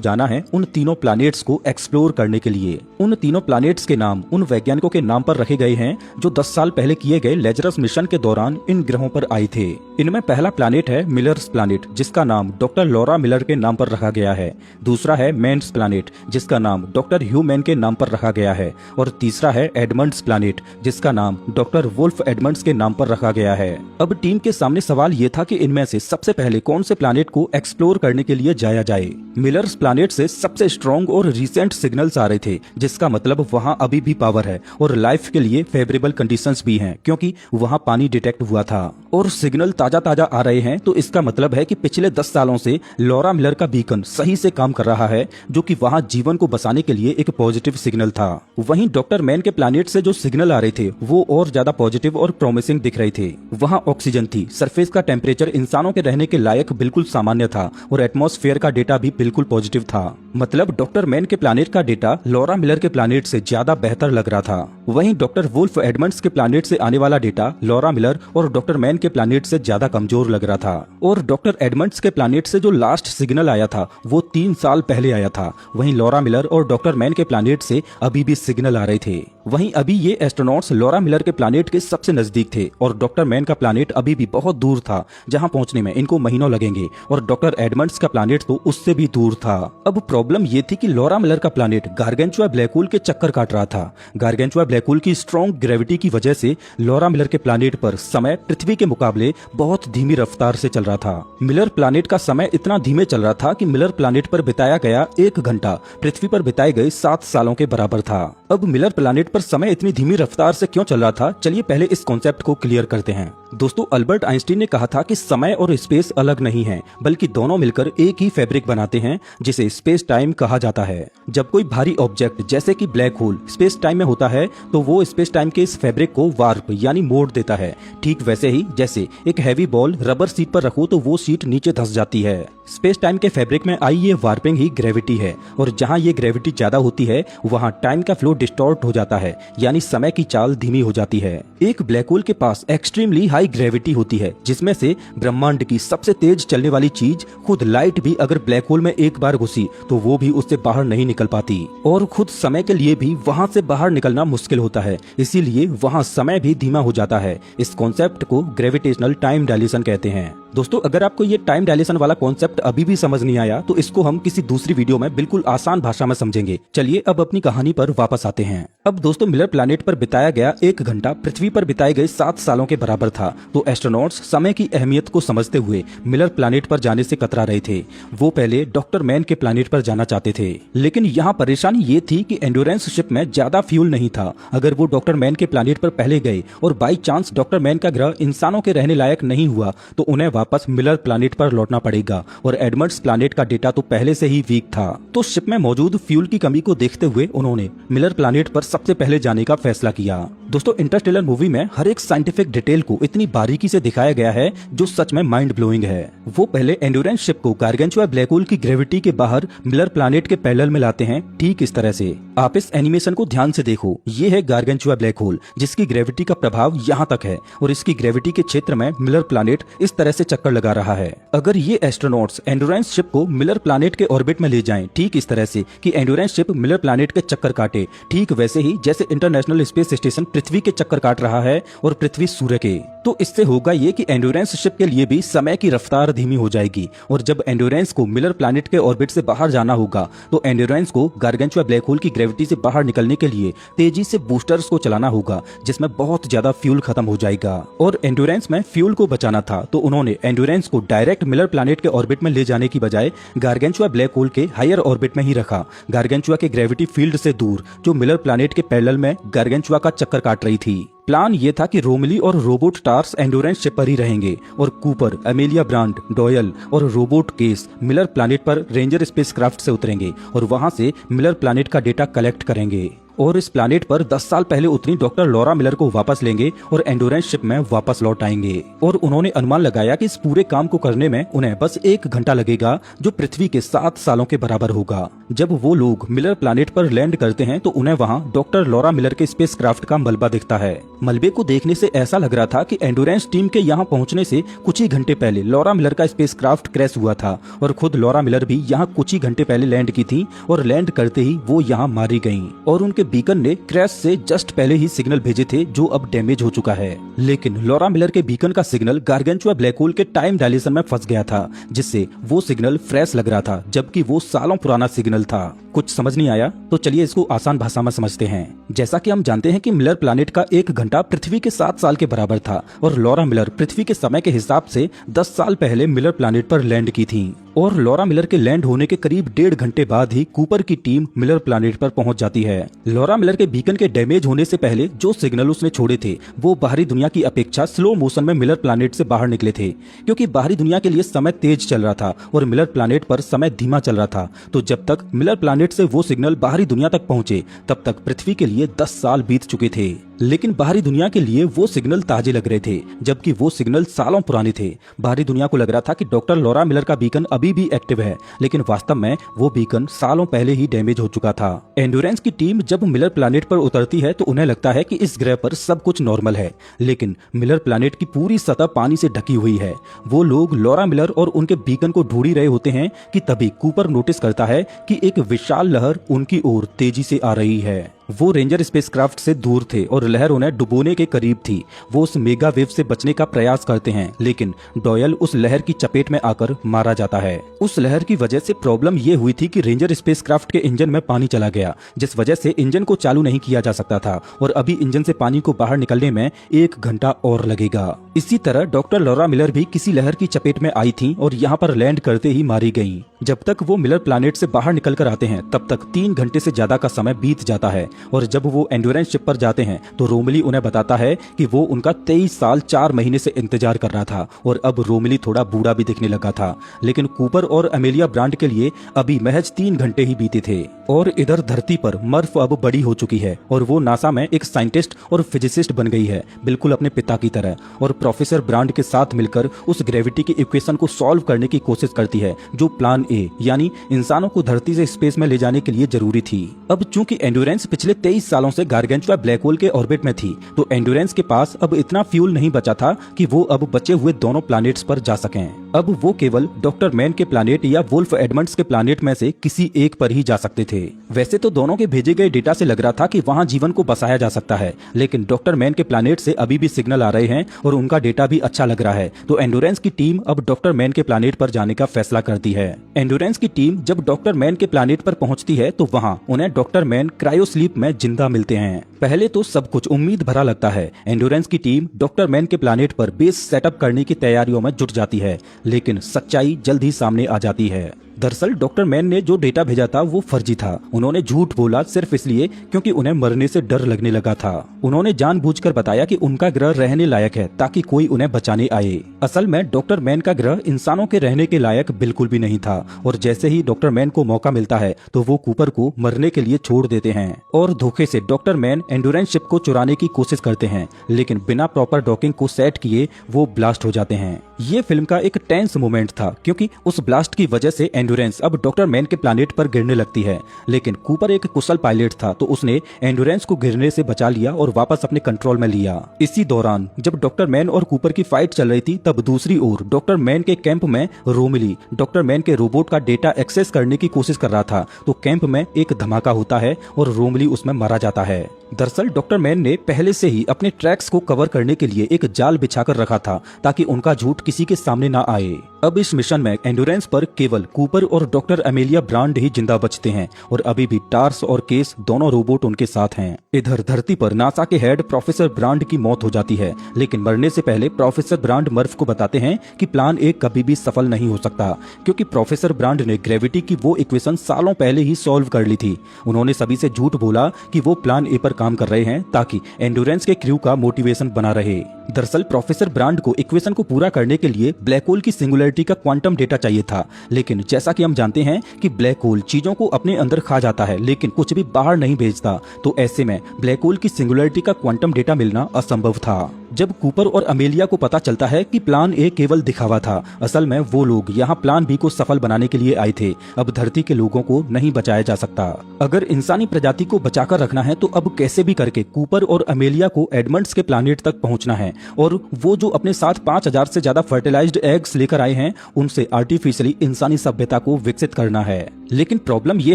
S1: जाना है उन तीनों प्लैनेट्स को एक्सप्लोर करने के लिए। उन तीनों प्लैनेट्स के नाम उन वैज्ञानिकों के नाम पर रखे गए हैं जो 10 साल पहले किए गए लेजरस मिशन के दौरान इन ग्रहों पर आए थे। इनमें पहला प्लैनेट है मिलर्स प्लैनेट, जिसका नाम डॉक्टर लॉरा मिलर के नाम पर रखा गया है। दूसरा है मैन्स प्लैनेट, जिसका नाम डॉक्टर ह्यू मैन के नाम पर रखा गया है। और तीसरा है एडमंड्स प्लैनेट, जिसका नाम डॉक्टर वुल्फ एडमंड्स के नाम पर रखा गया है। अब टीम के सामने सवाल ये था कि इनमें से सबसे पहले कौन से प्लैनेट को एक्सप्लोर करने के लिए जाया जाए। मिलर्स प्लैनेट से सबसे स्ट्रॉन्ग और रिसेंट सिग्नल्स आ रहे थे, जिसका मतलब वहां अभी भी पावर है और लाइफ के लिए फेवरेबल कंडीशंस भी हैं, क्योंकि वहां पानी डिटेक्ट हुआ था और सिग्नल ताजा ताजा आ रहे हैं। तो इसका मतलब है कि पिछले 10 सालों से लॉरा मिलर का बीकन सही से काम कर रहा है, जो कि वहां जीवन को बसाने के लिए एक पॉजिटिव सिग्नल था। वहीं डॉक्टर मैन के प्लैनेट से जो सिग्नल आ रहे थे वो और ज्यादा पॉजिटिव और प्रॉमिसिंग दिख रहे थे। वहां ऑक्सीजन थी, सरफेस का टेम्परेचर इंसानों के रहने के लायक बिल्कुल सामान्य था और एटमॉस्फेयर का डेटा भी बिल्कुल पॉजिटिव था। मतलब डॉक्टर मैन के प्लैनेट का डेटा लॉरा मिलर के प्लैनेट से ज्यादा बेहतर लग रहा था। वहीं डॉक्टर वुल्फ एडमंड्स के प्लैनेट से आने वाला डेटा लॉरा मिलर और डॉक्टर मैन के प्लैनेट से ज्यादा कमजोर लग रहा था। और डॉक्टर एडमंड्स के प्लैनेट से जो लास्ट सिग्नल आया था वो 3 साल पहले आया था। वहीं लॉरा मिलर और डॉक्टर मैन के प्लैनेट से अभी भी सिग्नल आ रहे थे। वहीं अभी ये एस्ट्रोनॉट्स लॉरा मिलर के प्लैनेट के सबसे नजदीक थे और डॉक्टर मैन का प्लैनेट अभी भी बहुत दूर था, जहां पहुंचने में इनको महीनों लगेंगे, और डॉक्टर एडमंड्स का प्लैनेट तो उससे भी दूर था। अब प्रॉब्लम ये थी कि लॉरा मिलर का प्लैनेट गार्गेंचुआ ब्लैक होल के चक्कर काट रहा था। गार्गेंचुआ ब्लैक होल की स्ट्रॉन्ग ग्रेविटी की वजह से लॉरा मिलर के प्लैनेट पर समय पृथ्वी के मुकाबले बहुत धीमी रफ्तार से चल रहा था। मिलर प्लैनेट का समय इतना धीमे चल रहा था कि मिलर प्लैनेट पर बिताया गया 1 घंटा पृथ्वी पर बिताए गए 7 सालों के बराबर था। अब मिलर प्लैनेट पर समय इतनी धीमी रफ्तार से क्यों चल रहा था, चलिए पहले इस कॉन्सेप्ट को क्लियर करते हैं। दोस्तों, अल्बर्ट आइंस्टीन ने कहा था कि समय और स्पेस अलग नहीं है, बल्कि दोनों मिलकर एक ही फैब्रिक बनाते हैं, जिसे स्पेस टाइम कहा जाता है। जब कोई भारी ऑब्जेक्ट जैसे कि ब्लैक होल स्पेस टाइम में होता है तो वो स्पेस टाइम के इस फैब्रिक को वार्प यानी मोड़ देता है। ठीक वैसे ही जैसे एक हैवी बॉल रबर सीट पर रखो तो वो सीट नीचे धंस जाती है। स्पेस टाइम के फैब्रिक में आई ये वार्पिंग ही ग्रेविटी है, और जहाँ ये ग्रेविटी ज्यादा होती है वहाँ टाइम का फ्लो डिस्टॉर्ट हो जाता है, यानी समय की चाल धीमी हो जाती है। एक ब्लैक होल के पास एक्सट्रीमली हाई ग्रेविटी होती है, जिसमें से ब्रह्मांड की सबसे तेज चलने वाली चीज खुद लाइट भी अगर ब्लैक होल में एक बार घुसी तो वो भी उससे बाहर नहीं निकल पाती, और खुद समय के लिए भी वहाँ से बाहर निकलना मुश्किल होता है, इसीलिए वहाँ समय भी धीमा हो जाता है। इस कॉन्सेप्ट को ग्रेविटेशनल टाइम डायलेशन कहते हैं। दोस्तों, अगर आपको ये टाइम डायलेशन वाला कॉन्सेप्ट अभी भी समझ नहीं आया तो इसको हम किसी दूसरी वीडियो में बिल्कुल आसान भाषा में समझेंगे। चलिए अब अपनी कहानी पर वापस आते हैं। अब दोस्तों, मिलर प्लैनेट पर बिताया गया 1 घंटा पृथ्वी पर बिताए गए 7 सालों के बराबर था, तो एस्ट्रोनॉट्स समय की अहमियत को समझते हुए मिलर प्लैनेट पर जाने से कतरा रहे थे। वो पहले डॉक्टर मैन के प्लैनेट पर जाना चाहते थे, लेकिन यहाँ परेशानी ये थी कि एंडोरेंस शिप में ज्यादा फ्यूल नहीं था। अगर वो डॉक्टर मैन के प्लैनेट पर पहले गए और बाई चांस डॉक्टर मैन का ग्रह इंसानों के रहने लायक नहीं हुआ तो उन्हें वापस मिलर प्लैनेट पर लौटना पड़ेगा, और एडमंड्स प्लैनेट का डेटा तो पहले से ही वीक था। तो शिप में मौजूद फ्यूल की कमी को देखते हुए उन्होंने मिलर प्लैनेट पर सबसे पहले जाने का फैसला किया। दोस्तों, इंटरस्टेलर मूवी में हर एक साइंटिफिक डिटेल को इतनी बारीकी से दिखाया गया है जो सच में माइंड ब्लोइंग है। वो पहले एंडोरेंस शिप को गार्गेंचुआ ब्लैक होल की ग्रेविटी के बाहर मिलर प्लैनेट के पैरेलल में लाते हैं, ठीक इस तरह से। आप इस एनिमेशन को ध्यान से देखो, ये है गार्गेंचुआ ब्लैक होल जिसकी ग्रेविटी का प्रभाव यहाँ तक है, और इसकी ग्रेविटी के क्षेत्र में मिलर प्लैनेट इस तरह से चक्कर लगा रहा है। अगर ये एस्ट्रोनॉट्स एंडोरेंस शिप को मिलर प्लैनेट के ऑर्बिट में ले जाएं, ठीक इस तरह से कि एंडोरेंस शिप मिलर प्लैनेट के चक्कर काटे, ठीक वैसे ही जैसे इंटरनेशनल स्पेस स्टेशन पृथ्वी के चक्कर काट रहा है और पृथ्वी सूर्य के, तो तो इससे होगा ये कि एंड्योरेंस शिप के लिए भी समय की रफ्तार धीमी हो जाएगी और जब एंड्योरेंस को मिलर प्लैनेट के ऑर्बिट से बाहर जाना होगा तो एंड्योरेंस को गार्गेंचुआ ब्लैक होल की ग्रेविटी से बाहर निकलने के लिए तेजी से बूस्टर्स को चलाना होगा, जिसमें बहुत ज्यादा फ्यूल खत्म हो जाएगा। और एंड्योरेंस में फ्यूल को बचाना था तो उन्होंने एंड्योरेंस को डायरेक्ट मिलर प्लैनेट के ऑर्बिट में ले जाने की बजाय गार्गेंचुआ ब्लैक होल के हायर ऑर्बिट में ही रखा, गार्गेंचुआ के ग्रेविटी फील्ड से दूर, जो मिलर प्लैनेट के पैरेलल में गार्गेंचुआ का चक्कर काट रही थी। प्लान ये था कि रोमली और रोबोट टार्स एंड्योरेंस शिप पर ही रहेंगे और कूपर, एमेलिया ब्रांड, डॉयल और रोबोट केस मिलर प्लैनेट पर रेंजर स्पेसक्राफ्ट से उतरेंगे और वहां से मिलर प्लैनेट का डेटा कलेक्ट करेंगे और इस प्लैनेट पर 10 साल पहले उतरी डॉक्टर लॉरा मिलर को वापस लेंगे और एंड्योरेंस शिप में वापस लौट आएंगे। और उन्होंने अनुमान लगाया कि इस पूरे काम को करने में उन्हें बस 1 घंटा लगेगा, जो पृथ्वी के 7 सालों के बराबर होगा। जब वो लोग मिलर प्लैनेट पर लैंड करते हैं तो उन्हें वहाँ डॉक्टर लॉरा मिलर के स्पेसक्राफ्ट का मलबा दिखता है। मलबे को देखने से ऐसा लग रहा था कि एंड्योरेंस टीम के यहाँ पहुँचने से कुछ ही घंटे पहले लॉरा मिलर का स्पेसक्राफ्ट क्रैश हुआ था और खुद लॉरा मिलर भी यहाँ कुछ ही घंटे पहले लैंड की थी और लैंड करते ही वो यहाँ मारी गयी और उनके बीकन ने क्रैश से जस्ट पहले ही सिग्नल भेजे थे जो अब डैमेज हो चुका है। लेकिन लॉरा मिलर के बीकन का सिग्नल गार्गेंचुआ ब्लैक होल के टाइम डायलेशन में फंस गया था, जिससे वो सिग्नल फ्रेश लग रहा था जबकि वो सालों पुराना सिग्नल था। कुछ समझ नहीं आया तो चलिए इसको आसान भाषा में समझते हैं। जैसा कि हम जानते हैं कि मिलर प्लैनेट का 1 घंटा पृथ्वी के 7 साल के बराबर था और लॉरा मिलर पृथ्वी के समय के हिसाब से 10 साल पहले मिलर प्लैनेट पर लैंड की थी और लॉरा मिलर के लैंड होने के करीब 1.5 घंटे बाद ही कूपर की टीम मिलर प्लैनेट पर पहुंच जाती है। लॉरा मिलर के बीकन के डैमेज होने से पहले जो सिग्नल उसने छोड़े थे वो बाहरी दुनिया की अपेक्षा स्लो मोशन में मिलर प्लैनेट से बाहर निकले थे, क्योंकि बाहरी दुनिया के लिए समय तेज चल रहा था और मिलर प्लैनेट पर समय धीमा चल रहा था। तो जब तक मिलर प्लैनेट से वो सिग्नल बाहरी दुनिया तक पहुंचे तब तक पृथ्वी के लिए 10 साल बीत चुके थे, लेकिन बाहरी दुनिया के लिए वो सिग्नल ताजे लग रहे थे जबकि वो सिग्नल सालों पुराने थे। बाहरी दुनिया को लग रहा था कि डॉक्टर लॉरा मिलर का बीकन अभी भी एक्टिव है, लेकिन वास्तव में वो बीकन सालों पहले ही डैमेज हो चुका था। एंड्योरेंस की टीम जब मिलर प्लैनेट पर उतरती है तो उन्हें लगता है कि इस ग्रह पर सब कुछ नॉर्मल है, लेकिन मिलर प्लैनेट की पूरी सतह पानी से ढकी हुई है। वो लोग लॉरा मिलर और उनके बीकन को ढूंढ ही रहे होते हैं कि तभी कूपर नोटिस करता है कि एक विशाल लहर उनकी ओर तेजी से आ रही है। वो रेंजर स्पेसक्राफ्ट से दूर थे और लहर उन्हें डुबोने के करीब थी। वो उस मेगा वेव से बचने का प्रयास करते हैं, लेकिन डॉयल उस लहर की चपेट में आकर मारा जाता है। उस लहर की वजह से प्रॉब्लम ये हुई थी कि रेंजर स्पेसक्राफ्ट के इंजन में पानी चला गया, जिस वजह से इंजन को चालू नहीं किया जा सकता था और अभी इंजन से पानी को बाहर निकलने में 1 घंटा और लगेगा। इसी तरह डॉक्टर लॉरा मिलर भी किसी लहर की चपेट में आई थी और यहाँ पर लैंड करते ही मारी गयी। जब तक वो मिलर प्लैनेट से बाहर निकल कर आते हैं तब तक 3 घंटे से ज्यादा का समय बीत जाता है और जब वो एंड्योरेंस शिप पर जाते हैं तो रोमली उन्हें बताता है कि वो उनका 23 साल 4 महीने से इंतजार कर रहा था और अब रोमली थोड़ा बूढ़ा भी दिखने लगा था, लेकिन कूपर और एमेलिया ब्रांड के लिए अभी महज 3 घंटे ही बीते थे। और इधर धरती पर मर्फ अब बड़ी हो चुकी है और वो नासा में एक साइंटिस्ट और फिजिसिस्ट बन गई है, बिल्कुल अपने पिता की तरह, और प्रोफेसर ब्रांड के साथ मिलकर उस ग्रेविटी की इक्वेशन को सॉल्व करने की कोशिश करती है जो प्लान ए यानी इंसानों को धरती से स्पेस में ले जाने के लिए जरूरी थी। अब चूंकि एंड्योरेंस पिछले 23 सालों से गार्गेंचुआ ब्लैक होल के ऑर्बिट में थी तो एंड्योरेंस के पास अब इतना फ्यूल नहीं बचा था कि वो अब बचे हुए दोनों प्लैनेट्स पर जा सकें। अब वो केवल डॉक्टर मैन के प्लैनेट या वुल्फ एडमंड्स के प्लैनेट में से किसी एक पर ही जा सकते थे। वैसे तो दोनों के भेजे गए डेटा से लग रहा था कि वहाँ जीवन को बसाया जा सकता है, लेकिन डॉक्टर मैन के प्लैनेट से अभी भी सिग्नल आ रहे हैं और उनका डेटा भी अच्छा लग रहा है, तो एंड्योरेंस की टीम अब डॉक्टर मैन के प्लैनेट पर जाने का फैसला करती है। एंड्योरेंस की टीम जब डॉक्टर मैन के प्लैनेट पर पहुंचती है तो वहाँ उन्हें डॉक्टर मैन क्रायो स्लीप में जिंदा मिलते हैं। पहले तो सब कुछ उम्मीद भरा लगता है। एंड्योरेंस की टीम डॉक्टर मैन के प्लैनेट पर बेस सेटअप करने की तैयारियों में जुट जाती है, लेकिन सच्चाई जल्द ही सामने आ जाती है। दरअसल डॉक्टर मैन ने जो डेटा भेजा था वो फर्जी था। उन्होंने झूठ बोला सिर्फ इसलिए क्योंकि उन्हें मरने से डर लगने लगा था। उन्होंने जानबूझकर बताया कि उनका ग्रह रहने लायक है ताकि कोई उन्हें बचाने आए। असल में डॉक्टर मैन का ग्रह इंसानों के रहने के लायक बिल्कुल भी नहीं था और जैसे ही डॉक्टर मैन को मौका मिलता है तो वो कूपर को मरने के लिए छोड़ देते हैं और धोखे से डॉक्टर मैन एंड्योरेंस शिप को चुराने की कोशिश करते हैं, लेकिन बिना प्रॉपर डॉकिंग को सेट किए वो ब्लास्ट हो जाते हैं। ये फिल्म का एक टेंस मोमेंट था क्योंकि उस ब्लास्ट की वजह से एंड्योरेंस अब डॉक्टर मैन के प्लैनेट पर गिरने लगती है, लेकिन कूपर एक कुशल पायलट था तो उसने एंड्योरेंस को गिरने से बचा लिया और वापस अपने कंट्रोल में लिया। इसी दौरान जब डॉक्टर मैन और कूपर की फाइट चल रही थी तब दूसरी ओर डॉक्टर मैन के कैंप में रोमिली डॉक्टर मैन के रोबोट का डेटा एक्सेस करने की कोशिश कर रहा था, तो कैंप में एक धमाका होता है और रोमिली उसमें मारा जाता है। दरअसल डॉक्टर मैन ने पहले से ही अपने ट्रैक्स को कवर करने के लिए एक जाल बिछाकर रखा था ताकि उनका झूठ किसी के सामने ना आए। अब इस मिशन में एंडोरेंस पर केवल कूपर और डॉक्टर अमेलिया ब्रांड ही जिंदा बचते हैं और अभी भी टार्स और केस दोनों रोबोट उनके साथ हैं। इधर धरती पर नासा के हेड प्रोफेसर ब्रांड की मौत हो जाती है, लेकिन मरने से पहले प्रोफेसर ब्रांड मर्फ को बताते हैं कि प्लान ए कभी भी सफल नहीं हो सकता, क्योंकि प्रोफेसर ब्रांड ने ग्रेविटी की वो इक्वेशन सालों पहले ही सॉल्व कर ली थी। उन्होंने सभी से झूठ बोला कि वो प्लान ए पर काम कर रहे हैं ताकि एंडोरेंस के क्रू का मोटिवेशन बना रहे। दरअसल प्रोफेसर ब्रांड को इक्वेशन को पूरा करने के लिए ब्लैक होल की सिंगुलरिटी का क्वांटम डेटा चाहिए था, लेकिन जैसा कि हम जानते हैं कि ब्लैक होल चीजों को अपने अंदर खा जाता है लेकिन कुछ भी बाहर नहीं भेजता, तो ऐसे में ब्लैक होल की सिंगुलरिटी का क्वांटम डेटा मिलना असंभव था। जब कूपर और अमेलिया को पता चलता है कि प्लान ए केवल दिखावा था, असल में वो लोग यहाँ प्लान बी को सफल बनाने के लिए आए थे। अब धरती के लोगों को नहीं बचाया जा सकता। अगर इंसानी प्रजाति को बचाकर रखना है तो अब कैसे भी करके कूपर और अमेलिया को एडमंड्स के प्लानेट तक पहुंचना है और वो जो अपने साथ 5000 से ज्यादा फर्टिलाइज्ड एग्स लेकर आए हैं उनसे आर्टिफिशियली इंसानी सभ्यता को विकसित करना है। लेकिन प्रॉब्लम ये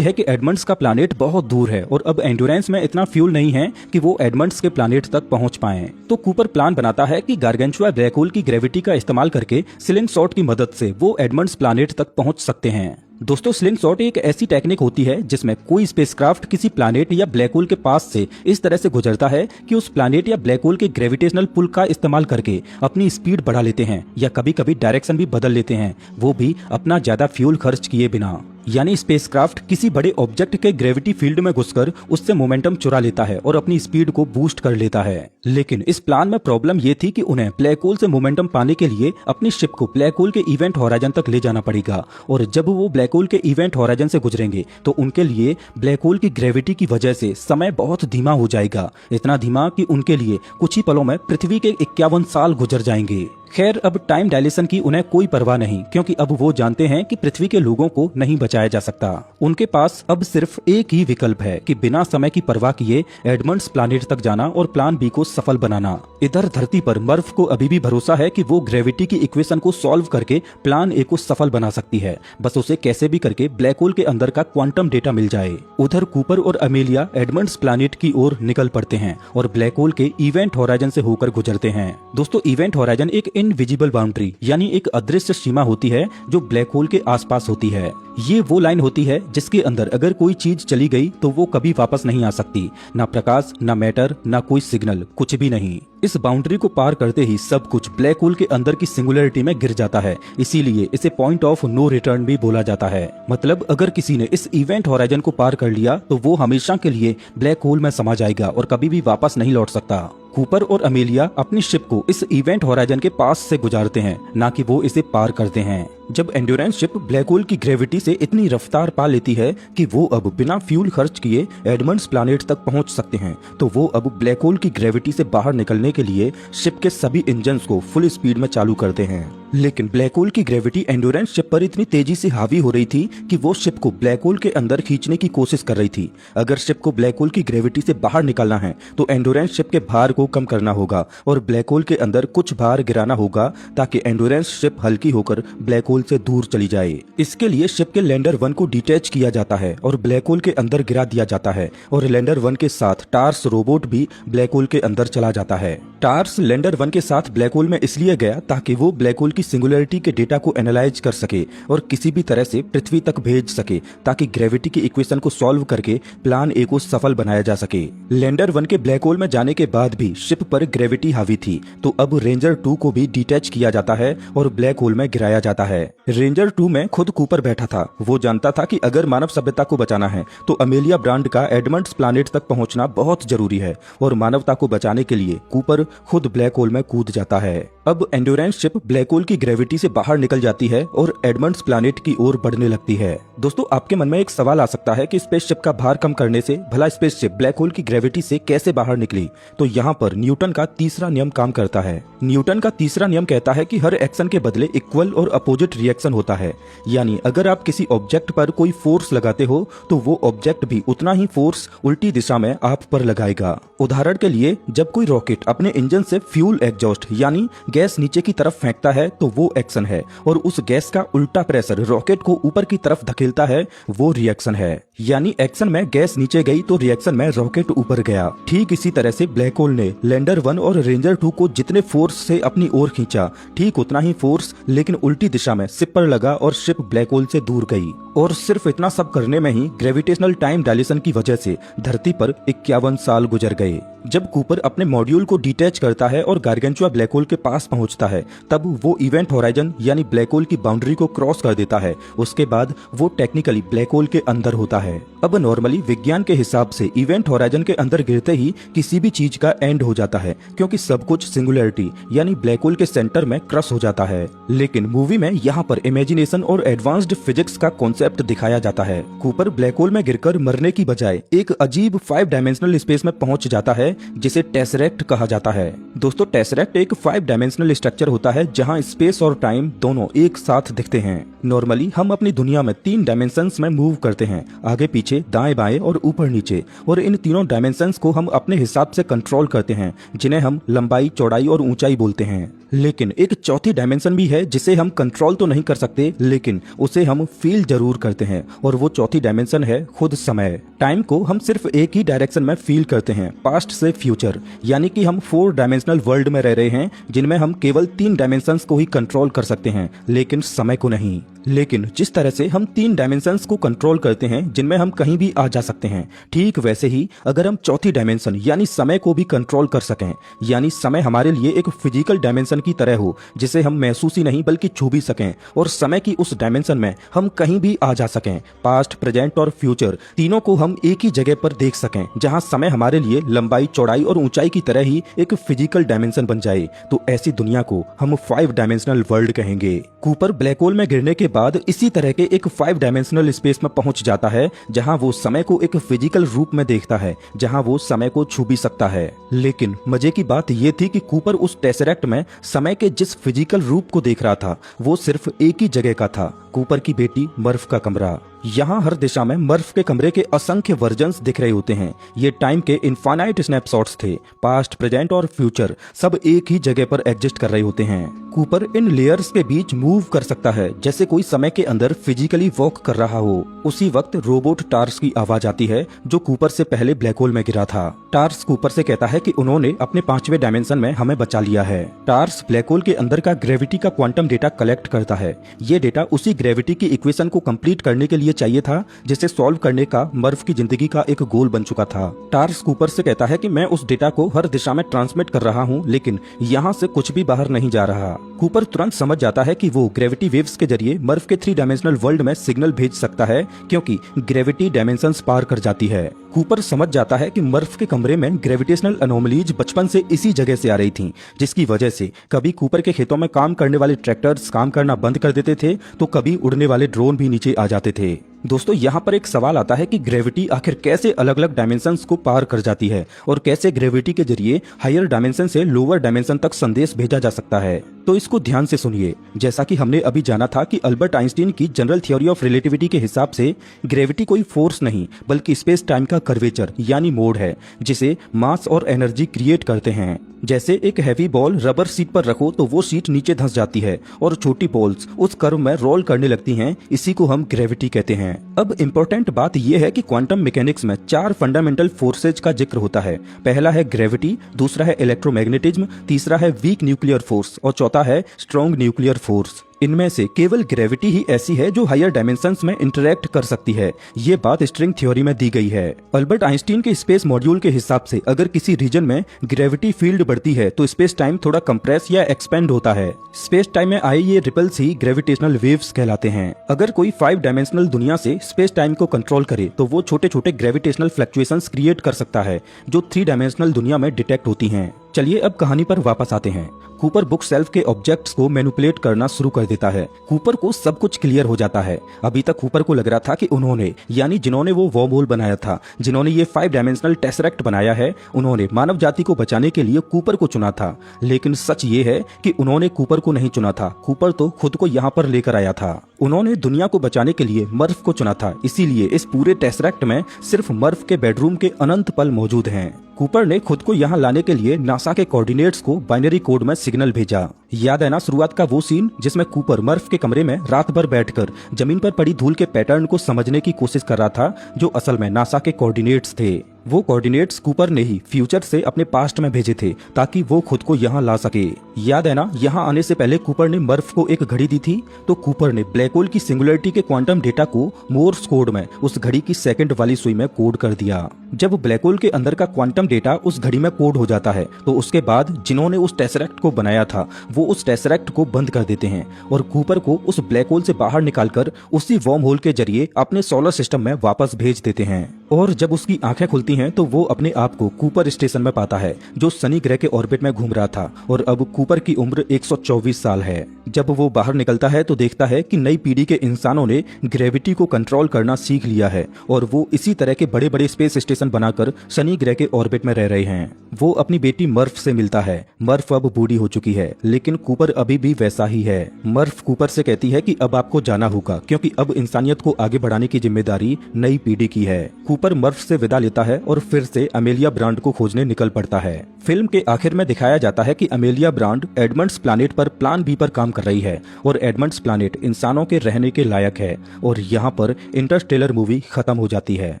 S1: है कि एडमंड्स का प्लानेट बहुत दूर है और अब एंडोरेंस में इतना फ्यूल नहीं है कि वो एडमंड्स के प्लानेट तक पहुंच पाए। तो कूपर प्लान बनाता है कि गार्गेंचुआ ब्लैक होल की ग्रेविटी का इस्तेमाल करके स्लिंग शॉट की मदद से वो एडमंड्स प्लानेट तक पहुंच सकते हैं। दोस्तों, स्लिंग शॉट एक ऐसी टेक्निक होती है जिसमें कोई स्पेसक्राफ्ट किसी प्लैनेट या ब्लैक होल के पास से इस तरह से गुजरता है कि उस प्लैनेट या ब्लैक होल के ग्रेविटेशनल पुल का इस्तेमाल करके अपनी स्पीड बढ़ा लेते हैं या कभी कभी डायरेक्शन भी बदल लेते हैं, वो भी अपना ज्यादा फ्यूल खर्च किए बिना। यानी स्पेसक्राफ्ट किसी बड़े ऑब्जेक्ट के ग्रेविटी फील्ड में घुसकर उससे मोमेंटम चुरा लेता है और अपनी स्पीड को बूस्ट कर लेता है। लेकिन इस प्लान में प्रॉब्लम ये थी कि उन्हें ब्लैक होल से मोमेंटम पाने के लिए अपनी शिप को ब्लैक होल के इवेंट होराइजन तक ले जाना पड़ेगा, और जब वो ब्लैक होल के इवेंट होराइजन से गुजरेंगे तो उनके लिए ब्लैक होल की ग्रेविटी की वजह से समय बहुत धीमा हो जाएगा, इतना धीमा कि उनके लिए कुछ ही पलों में पृथ्वी के 51 साल गुजर जाएंगे। खैर, अब टाइम डायलेशन की उन्हें कोई परवाह नहीं, क्योंकि अब वो जानते हैं कि पृथ्वी के लोगों को नहीं बचाया जा सकता। उनके पास अब सिर्फ एक ही विकल्प है कि बिना समय की परवाह किए एडमंड्स प्लैनेट तक जाना और प्लान बी को सफल बनाना। इधर धरती पर मर्फ को अभी भी भरोसा है कि वो ग्रेविटी की इक्वेशन को सॉल्व करके प्लान ए को सफल बना सकती है, बस उसे कैसे भी करके ब्लैक होल के अंदर का क्वांटम डेटा मिल जाए। उधर कूपर और अमेलिया एडमंड्स प्लैनेट की ओर निकल पड़ते हैं और ब्लैक होल के इवेंट होराइजन से होकर गुजरते हैं। दोस्तों, इवेंट होराइजन एक इनविजिबल बाउंड्री यानी एक अदृश्य सीमा होती है जो ब्लैक होल के आसपास होती है। ये वो लाइन होती है जिसके अंदर अगर कोई चीज चली गई तो वो कभी वापस नहीं आ सकती, ना प्रकाश, ना मैटर, ना कोई सिग्नल, कुछ भी नहीं। इस बाउंड्री को पार करते ही सब कुछ ब्लैक होल के अंदर की सिंगुलरिटी में गिर जाता है, इसीलिए इसे पॉइंट ऑफ नो रिटर्न भी बोला जाता है। मतलब अगर किसी ने इस इवेंट होराइजन को पार कर लिया तो वो हमेशा के लिए ब्लैक होल में समा जाएगा और कभी भी वापस नहीं लौट सकता। कूपर और अमेलिया अपनी शिप को इस इवेंट होराइजन के पास से गुजारते हैं, ना कि वो इसे पार करते हैं। जब एंड्योरेंस शिप ब्लैक होल की ग्रेविटी से इतनी रफ्तार पा लेती है कि वो अब बिना फ्यूल खर्च किए एडमंड्स प्लैनेट तक पहुंच सकते हैं, तो वो अब ब्लैक होल की ग्रेविटी से बाहर निकलने के लिए शिप के सभी इंजन्स को फुल स्पीड में चालू करते हैं। लेकिन ब्लैक होल की ग्रेविटी एंड्योरेंस शिप पर इतनी तेजी से हावी हो रही थी कि वो शिप को ब्लैक होल के अंदर खींचने की कोशिश कर रही थी। अगर शिप को ब्लैक होल की ग्रेविटी से बाहर निकालना है तो एंड्योरेंस शिप के भार को कम करना होगा और ब्लैक होल के अंदर कुछ भार गिराना होगा ताकि एंड्योरेंस शिप हल्की होकर ब्लैक होल से दूर चली जाए। इसके लिए शिप के लैंडर 1 को डिटैच किया जाता है और ब्लैक होल के अंदर गिरा दिया जाता है, और लैंडर 1 के साथ टार्स रोबोट भी ब्लैक होल के अंदर चला जाता है। टार्स लैंडर 1 के साथ ब्लैक होल में इसलिए गया ताकि वो ब्लैक होल की सिंगुलरिटी के डेटा को एनालाइज कर सके और किसी भी तरह से पृथ्वी तक भेज सके ताकि ग्रेविटी की इक्वेशन को सॉल्व करके प्लान ए को सफल बनाया जा सके। लैंडर 1 के ब्लैक होल में जाने के बाद भी शिप पर ग्रेविटी हावी थी, तो अब रेंजर 2 को भी डिटैच किया जाता है और ब्लैक होल में गिराया जाता है। रेंजर 2 में खुद कूपर बैठा था। वो जानता था कि अगर मानव सभ्यता को बचाना है तो अमेलिया ब्रांड का एडमंड्स प्लैनेट तक पहुंचना बहुत जरूरी है, और मानवता को बचाने के लिए कूपर खुद ब्लैक होल में कूद जाता है। अब एंड्योरेंस शिप ब्लैक होल की ग्रेविटी से बाहर निकल जाती है और एडमंड्स प्लैनेट की ओर बढ़ने लगती है। दोस्तों, आपके मन में एक सवाल आ सकता है कि स्पेसशिप का भार कम करने से भला स्पेसशिप ब्लैक होल की ग्रेविटी से कैसे बाहर निकली? तो यहाँ पर न्यूटन का तीसरा नियम काम करता है। न्यूटन का तीसरा नियम कहता है कि हर एक्शन के बदले इक्वल और अपोजिट रिएक्शन होता है। यानी अगर आप किसी ऑब्जेक्ट पर कोई फोर्स लगाते हो तो वो ऑब्जेक्ट भी उतना ही फोर्स उल्टी दिशा में आप पर लगाएगा। उदाहरण के लिए, जब कोई रॉकेट अपने इंजन से फ्यूल एग्जॉस्ट यानी गैस नीचे की तरफ फेंकता है तो वो एक्शन है, और उस गैस का उल्टा प्रेशर रॉकेट को ऊपर की तरफ धकेलता है, वो रिएक्शन है। यानी एक्शन में गैस नीचे गई तो रिएक्शन में रॉकेट ऊपर गया। ठीक इसी तरह से ब्लैक होल ने लैंडर 1 और रेंजर 2 को जितने फोर्स से अपनी ओर खींचा, ठीक उतना ही फोर्स लेकिन उल्टी दिशा में शिप पर लगा और शिप ब्लैक होल से दूर गई। और सिर्फ इतना सब करने में ही ग्रेविटेशनल टाइम डायलेशन की वजह से धरती पर 51 साल गुजर गए। जब कूपर अपने मॉड्यूल को डिटैच करता है और गार्गेंचुआ ब्लैक होल के पास पहुंचता है, तब वो इवेंट होराइजन यानी ब्लैक होल की बाउंड्री को क्रॉस कर देता है। उसके बाद वो टेक्निकली ब्लैक होल के अंदर होता है। अब नॉर्मली विज्ञान के हिसाब से इवेंट होराइजन के अंदर गिरते ही किसी भी चीज का एंड हो जाता है, क्योंकि सब कुछ सिंगुलरिटी यानी ब्लैक होल के सेंटर में क्रश हो जाता है। लेकिन मूवी में यहाँ पर इमेजिनेशन और एडवांस्ड फिजिक्स का कॉन्सेप्ट दिखाया जाता है। कूपर ब्लैक होल में गिरकर मरने की बजाय एक अजीब 5 डायमेंशनल स्पेस में पहुंच जाता है, जिसे टेसरेक्ट कहा जाता है। दोस्तों, टेसरेक्ट एक 5 डायमेंशनल स्ट्रक्चर होता है जहां स्पेस और टाइम दोनों एक साथ दिखते हैं। नॉर्मली हम अपनी दुनिया में 3 डायमेंशंस में मूव करते हैं, आगे पीछे, दाएं बाएं और ऊपर नीचे, और इन तीनों डायमेंशंस को हम अपने हिसाब से कंट्रोल करते हैं, जिन्हें हम लंबाई, चौड़ाई और ऊंचाई बोलते हैं। लेकिन एक चौथी डायमेंशन भी है जिसे हम कंट्रोल तो नहीं कर सकते, लेकिन उसे हम फील जरूर करते हैं, और वो चौथी डायमेंशन है खुद समय। टाइम को हम सिर्फ एक ही डायरेक्शन में फील करते हैं, पास्ट से फ्यूचर, यानी कि हम 4 डायमेंशनल वर्ल्ड में रह रहे हैं जिनमें हम केवल 3 डायमेंशंस को ही कंट्रोल कर सकते हैं, लेकिन समय को नहीं। लेकिन जिस तरह से हम 3 डायमेंशंस को कंट्रोल करते हैं जिनमें हम कहीं भी आ जा सकते हैं, ठीक वैसे ही अगर हम चौथी डायमेंशन यानी समय को भी कंट्रोल कर सकें, यानी समय हमारे लिए एक फिजिकल डायमेंशन की तरह हो जिसे हम महसूस ही नहीं बल्कि छू भी सकें, और समय की उस डायमेंशन में हम कहीं भी आ जा सकें, पास्ट, प्रेजेंट और फ्यूचर तीनों को हम एक ही जगह पर देख सकें, जहां समय हमारे लिए लंबाई, चौड़ाई और ऊंचाई की तरह ही एक फिजिकल डायमेंशन बन जाए, तो ऐसी दुनिया को हम 5 डायमेंशनल वर्ल्ड कहेंगे। कूपर ब्लैक होल में गिरने के बाद इसी तरह के एक 5 डायमेंशनल स्पेस में पहुंच जाता है, जहां वो समय को एक फिजिकल रूप में देखता है, जहां वो समय को छू भी सकता है। लेकिन मजे की बात यह थी कि कूपर उस टेसरेक्ट में समय के जिस फिजिकल रूप को देख रहा था वो सिर्फ एक ही जगह का था, कूपर की बेटी मर्फ का कमरा। यहाँ हर दिशा में मर्फ के कमरे के असंख्य वर्जन्स दिख रहे होते हैं। ये टाइम के इनफाइनाइट स्नैपशॉट्स थे, पास्ट, प्रेजेंट और फ्यूचर सब एक ही जगह पर एग्जिस्ट कर रहे होते हैं। कूपर इन लेयर्स के बीच मूव कर सकता है जैसे कोई समय के अंदर फिजिकली वॉक कर रहा हो। उसी वक्त रोबोट टार्स की आवाज आती है जो कूपर से पहले ब्लैक होल में गिरा था। टार्स कूपर से कहता है कि उन्होंने अपने 5वें डायमेंशन में हमें बचा लिया है। टार्स ब्लैक होल के अंदर का ग्रेविटी का क्वांटम डेटा कलेक्ट करता है। ये डेटा उसी ग्रेविटी की इक्वेशन को कंप्लीट करने के लिए चाहिए था जिसे सॉल्व करने का मर्फ की जिंदगी का एक गोल बन चुका था। टार्स कूपर से कहता है कि मैं उस डेटा को हर दिशा में ट्रांसमिट कर रहा हूँ, लेकिन यहाँ से कुछ भी बाहर नहीं जा रहा। कूपर तुरंत समझ जाता है कि वो ग्रेविटी वेव्स के जरिए मर्फ के 3 डायमेंशनल वर्ल्ड में सिग्नल भेज सकता है, क्योंकि ग्रेविटी डायमेंशंस पार कर जाती है। कूपर समझ जाता है कि मर्फ के कमरे में ग्रेविटेशनल अनोमलीज बचपन से इसी जगह से आ रही थीं, जिसकी वजह से कभी कूपर के खेतों में काम करने वाले ट्रैक्टर्स काम करना बंद कर देते थे, तो कभी उड़ने वाले ड्रोन भी नीचे आ जाते थे। दोस्तों, यहाँ पर एक सवाल आता है कि ग्रेविटी आखिर कैसे अलग अलग डायमेंशंस को पार कर जाती है, और कैसे ग्रेविटी के जरिए हायर डायमेंशन से लोअर डायमेंशन तक संदेश भेजा जा सकता है। तो इसको ध्यान से सुनिए। जैसा कि हमने अभी जाना था कि अल्बर्ट आइंस्टीन की जनरल थ्योरी ऑफ रिलेटिविटी के हिसाब से ग्रेविटी कोई फोर्स नहीं बल्कि स्पेस टाइम का कर्वेचर यानी मोड है, जिसे मास और एनर्जी क्रिएट करते हैं। जैसे एक हैवी बॉल रबर सीट पर रखो तो वो सीट नीचे धंस जाती है और छोटी बॉल्स उस कर्व में रोल करने लगती हैं, इसी को हम ग्रेविटी कहते हैं। अब इम्पोर्टेंट बात यह है कि क्वांटम मैकेनिक्स में 4 फंडामेंटल फोर्सेज का जिक्र होता है। पहला है ग्रेविटी, दूसरा है इलेक्ट्रोमैग्नेटिज्म, तीसरा है वीक न्यूक्लियर फोर्स और चौथा है स्ट्रॉन्ग न्यूक्लियर फोर्स। इनमें से केवल ग्रेविटी ही ऐसी है जो हायर डायमेंशंस में इंटरैक्ट कर सकती है। ये बात स्ट्रिंग थ्योरी में दी गई है। अल्बर्ट आइंस्टीन के स्पेस मॉड्यूल के हिसाब से अगर किसी रीजन में ग्रेविटी फील्ड बढ़ती है तो स्पेस टाइम थोड़ा कंप्रेस या एक्सपेंड होता है। स्पेस टाइम में आए ये रिपल्स ही ग्रेविटेशनल वेव्स कहलाते हैं। अगर कोई 5 डायमेंशनल दुनिया से स्पेस टाइम को कंट्रोल करे तो वो छोटे छोटे ग्रेविटेशनल फ्लक्चुएशंस क्रिएट कर सकता है जो 3 डायमेंशनल दुनिया में डिटेक्ट होती हैं। चलिए अब कहानी पर वापस आते हैं। कूपर बुक शेल्फ के ऑब्जेक्ट्स को मैनिपुलेट करना शुरू कर देता है। कूपर को सब कुछ क्लियर हो जाता है। अभी तक कूपर को लग रहा था कि उन्होंने यानी जिन्होंने वो वर्म होल बनाया था, जिन्होंने ये 5 डायमेंशनल टेसरेक्ट बनाया है, उन्होंने मानव जाति को बचाने के लिए कूपर को चुना था। लेकिन सच ये है कि उन्होंने कूपर को नहीं चुना था। कूपर तो खुद को यहाँ पर लेकर आया था। उन्होंने दुनिया को बचाने के लिए मर्फ को चुना था। इसीलिए इस पूरे टेसरेक्ट में सिर्फ मर्फ के बेडरूम के अनंत पल मौजूद हैं। कूपर ने खुद को यहाँ लाने के लिए नासा के कोऑर्डिनेट्स को बाइनरी कोड में सिग्नल भेजा। याद है ना शुरुआत का वो सीन जिसमें कूपर मर्फ के कमरे में रात भर बैठकर जमीन पर पड़ी धूल के पैटर्न को समझने की कोशिश कर रहा था, जो असल में नासा के कोऑर्डिनेट्स थे। वो कोऑर्डिनेट्स कूपर ने ही फ्यूचर से अपने पास्ट में भेजे थे ताकि वो खुद को यहाँ ला सके। याद है ना, यहाँ आने से पहले कूपर ने मर्फ को एक घड़ी दी थी, तो कूपर ने ब्लैक होल की सिंगुलरिटी के क्वांटम डेटा को मोर्स कोड में उस घड़ी की सेकंड वाली सुई में कोड कर दिया। जब ब्लैक होल के अंदर का क्वांटम डेटा उस घड़ी में कोड हो जाता है तो उसके बाद जिन्होंने उस टेसरेक्ट को बनाया था वो उस टेसरेक्ट को बंद कर देते हैं और कूपर को उस ब्लैक होल से बाहर निकालकर उसी वर्म होल के जरिए अपने सोलर सिस्टम में वापस भेज देते हैं। और जब उसकी आंखें खुलती हैं तो वो अपने आप को कूपर स्टेशन में पाता है जो शनि ग्रह के ऑर्बिट में घूम रहा था, और अब कूपर की उम्र 124 साल है। जब वो बाहर निकलता है तो देखता है कि नई पीढ़ी के इंसानों ने ग्रेविटी को कंट्रोल करना सीख लिया है और वो इसी तरह के बड़े बड़े स्पेस स्टेशन बनाकर शनि ग्रह के ऑर्बिट में रह रहे हैं। वो अपनी बेटी मर्फ से मिलता है। मर्फ अब बूढ़ी हो चुकी है लेकिन कूपर अभी भी वैसा ही है। मर्फ कूपर से कहती है कि अब आपको जाना होगा क्योंकि अब इंसानियत को आगे बढ़ाने की जिम्मेदारी नई पीढ़ी की है। कूपर मर्फ से विदा लेता है और फिर से अमेलिया ब्रांड को खोजने निकल पड़ता है। फिल्म के आखिर में दिखाया जाता है कि अमेलिया ब्रांड एडमंड्स प्लानेट पर प्लान बी पर काम कर रही है और एडमंड्स प्लानेट इंसानों के रहने के लायक है, और यहाँ पर इंटरस्टेलर मूवी खत्म हो जाती है।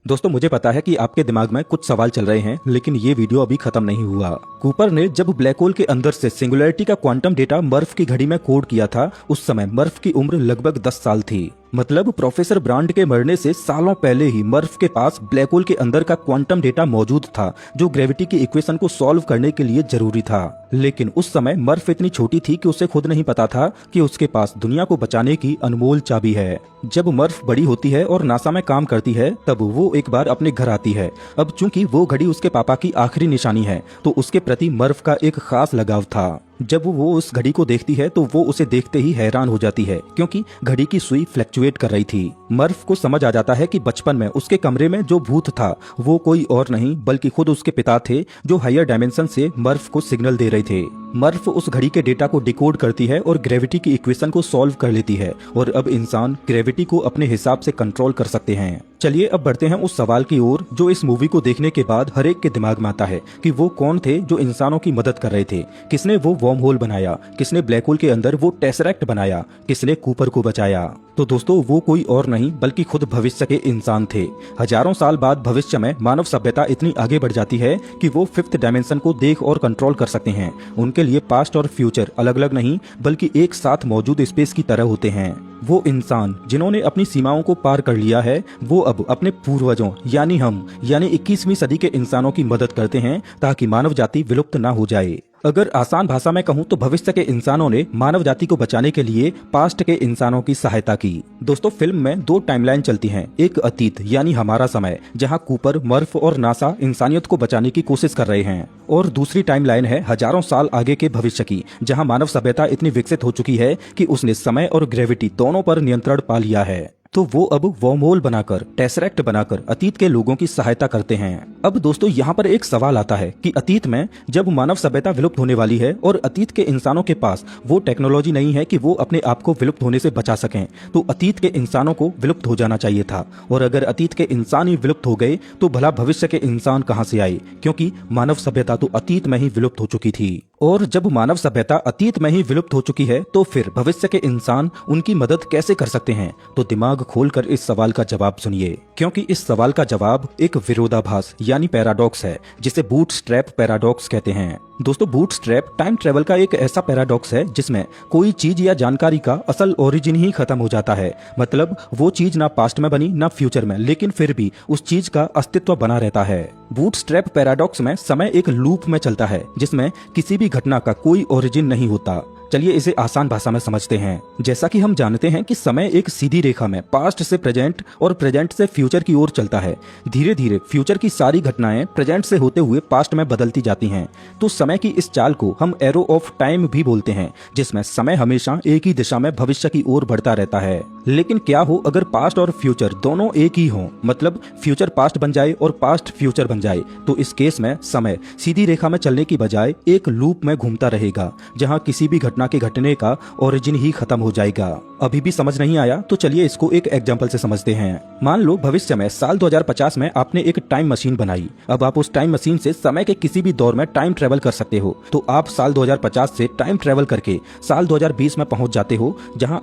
S1: दोस्तों मुझे पता है कि आपके दिमाग में कुछ सवाल चल रहे हैं, लेकिन ये वीडियो अभी खत्म नहीं हुआ। कूपर ने जब ब्लैक होल के अंदर से सिंगुलरिटी का क्वांटम डेटा मर्फ की घड़ी में कोड किया था, उस समय मर्फ की उम्र लगभग 10 साल थी। मतलब प्रोफेसर ब्रांड के मरने से सालों पहले ही मर्फ के पास ब्लैक होल के अंदर का क्वांटम डेटा मौजूद था जो ग्रेविटी की इक्वेशन को सॉल्व करने के लिए जरूरी था। लेकिन उस समय मर्फ इतनी छोटी थी कि उसे खुद नहीं पता था कि उसके पास दुनिया को बचाने की अनमोल चाबी है। जब मर्फ बड़ी होती है और नासा में काम करती है तब वो एक बार अपने घर आती है। अब चूंकि वो घड़ी उसके पापा की आखिरी निशानी है तो उसके प्रति मर्फ का एक खास लगाव था। जब वो उस घड़ी को देखती है तो वो उसे देखते ही हैरान हो जाती है क्योंकि घड़ी की सुई फ्लक्चुएट कर रही थी। मर्फ को समझ आ जाता है कि बचपन में उसके कमरे में जो भूत था वो कोई और नहीं बल्कि खुद उसके पिता थे जो हायर डायमेंशन से मर्फ को सिग्नल दे रहे थे। मर्फ उस घड़ी के डेटा को डिकोड करती है और ग्रेविटी की इक्वेशन को सॉल्व कर लेती है और अब इंसान ग्रेविटी को अपने हिसाब से कंट्रोल कर सकते हैं। चलिए अब बढ़ते हैं उस सवाल की ओर जो इस मूवी को देखने के बाद हर एक के दिमाग में आता है कि वो कौन थे जो इंसानों की मदद कर रहे थे। किसने वो वर्म होल बनाया, किसने ब्लैक होल के अंदर वो टेसरेक्ट बनाया, किसने कूपर को बचाया। तो दोस्तों वो कोई और नहीं बल्कि खुद भविष्य के इंसान थे। हजारों साल बाद भविष्य में मानव सभ्यता इतनी आगे बढ़ जाती है कि वो 5th डायमेंशन को देख और कंट्रोल कर सकते हैं। उनके लिए पास्ट और फ्यूचर अलग अलग नहीं बल्कि एक साथ मौजूद स्पेस की तरह होते हैं। वो इंसान जिन्होंने अपनी सीमाओं को पार कर लिया है वो अब अपने पूर्वजों यानी 21वीं सदी के इंसानों की मदद करते हैं ताकि मानव जाति विलुप्त ना हो जाए। अगर आसान भाषा में कहूँ तो भविष्य के इंसानों ने मानव जाति को बचाने के लिए पास्ट के इंसानों की सहायता की। दोस्तों फिल्म में 2 टाइमलाइन चलती हैं, एक अतीत यानी हमारा समय जहां कूपर, मर्फ और नासा इंसानियत को बचाने की कोशिश कर रहे हैं, और दूसरी टाइमलाइन है हजारों साल आगे के भविष्य की जहां मानव सभ्यता इतनी विकसित हो चुकी है कि उसने समय और ग्रेविटी दोनों पर नियंत्रण पा लिया है। तो वो अब वर्म होल बनाकर, टेसरेक्ट बनाकर अतीत के लोगों की सहायता करते हैं। अब दोस्तों यहाँ पर एक सवाल आता है कि अतीत में जब मानव सभ्यता विलुप्त होने वाली है और अतीत के इंसानों के पास वो टेक्नोलॉजी नहीं है कि वो अपने आप को विलुप्त होने से बचा सकें, तो अतीत के इंसानों को विलुप्त हो जाना चाहिए था। और अगर अतीत के इंसान ही विलुप्त हो गए तो भला भविष्य के इंसान कहाँ से आए, क्योंकि मानव सभ्यता तो अतीत में ही विलुप्त हो चुकी थी। और जब मानव सभ्यता अतीत में ही विलुप्त हो चुकी है तो फिर भविष्य के इंसान उनकी मदद कैसे कर सकते हैं। तो दिमाग खोलकर इस सवाल का जवाब सुनिए, क्योंकि इस सवाल का जवाब एक विरोधाभास यानी पैराडॉक्स है जिसे बूटस्ट्रैप पैराडॉक्स कहते हैं। दोस्तों बूटस्ट्रैप टाइम ट्रेवल का एक ऐसा पैराडॉक्स है जिसमें कोई चीज या जानकारी का असल ओरिजिन ही खत्म हो जाता है। मतलब वो चीज ना पास्ट में बनी ना फ्यूचर में, लेकिन फिर भी उस चीज का अस्तित्व बना रहता है। बूटस्ट्रैप पैराडॉक्स में समय एक लूप में चलता है जिसमें किसी भी घटना का कोई ओरिजिन नहीं होता। चलिए इसे आसान भाषा में समझते हैं। जैसा कि हम जानते हैं कि समय एक सीधी रेखा में पास्ट से प्रेजेंट और प्रेजेंट से फ्यूचर की ओर चलता है। धीरे धीरे फ्यूचर की सारी घटनाएं प्रेजेंट से होते हुए पास्ट में बदलती जाती हैं। तो समय की इस चाल को हम एरो ऑफ टाइम भी बोलते हैं, जिसमें समय हमेशा एक ही दिशा में भविष्य की ओर बढ़ता रहता है। लेकिन क्या हो अगर पास्ट और फ्यूचर दोनों एक ही हों, मतलब फ्यूचर पास्ट बन जाए और पास्ट फ्यूचर बन जाए, तो इस केस में समय सीधी रेखा में चलने की बजाय एक लूप में घूमता रहेगा, जहाँ किसी भी घटना घटना के घटने का ओरिजिन ही खत्म हो जाएगा। अभी भी समझ नहीं आया तो चलिए इसको एक एग्जांपल से समझते हैं। मान लो भविष्य में साल 2050 में आपने एक टाइम मशीन बनाई। अब आप उस टाइम मशीन से समय के किसी भी दौर में टाइम ट्रेवल कर सकते हो। तो आप साल 2050 से टाइम ट्रेवल करके साल 2020 में पहुंच जाते हो, जहां